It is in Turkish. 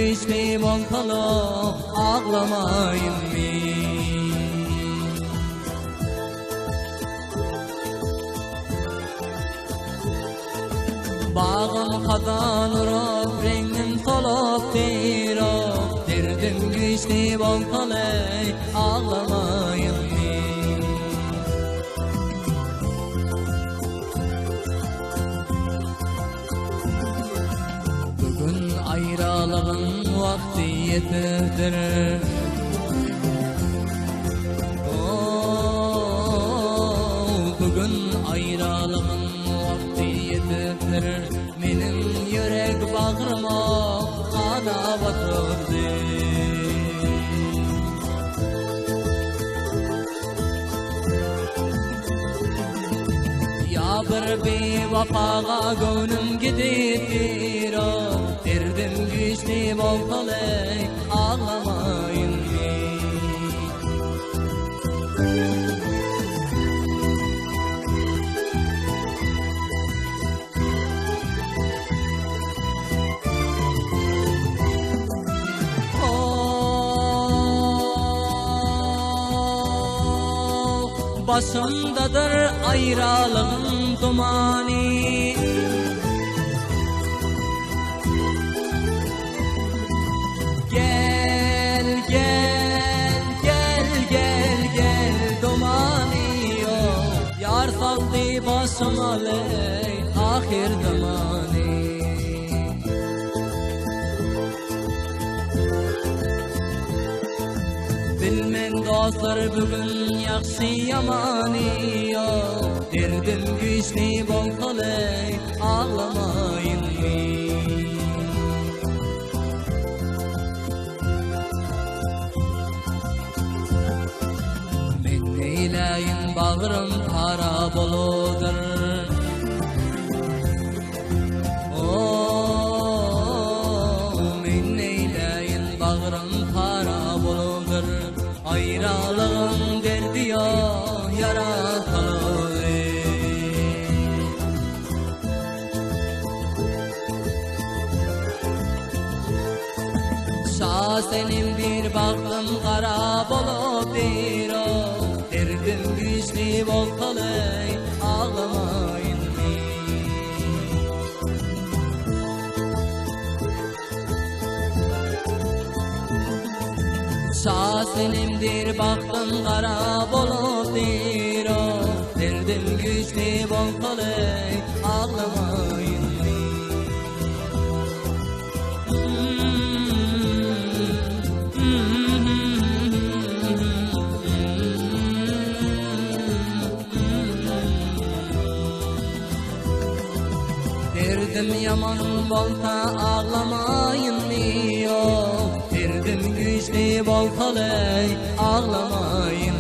güçlü volkalı ağlamayın mi? Bağım kazan urup rengin solup dirop, derdim güçlü volkalı ağlamayın mi? Bugün ayrılığın vakti yetibdir. Bugün ayrılığın vakti yetibdir. Benim yürek bağrıma kana batırdı. Ya bir bevafaga gönlüm gidiyor, derdim güçlü volkalı ağlamayın mi? Başımdadır ayrılığın dumanı, gel gel gel gel gel dumanı, yar saldı başıma ley ahir zamanı. Bilmen dostlar bugün yaxşı yamanı, derdim güçlü volkalı ağlamayın mi? Men neyleyin bağrım para boludur. Men neyleyin bağrım para boludur. Ayrılığın derdi ya yaratalı. Şasenim bir baktım kara bolup bir o, derdim güçlü volkalı ağlamayın mi? Şasenimdir baktım kara bolup,dir o, derdim güçlü volkalı ağlamayın mi? Derdim yaman volta ağlamayın mı? Derdim güçlü volkalı ağlamayın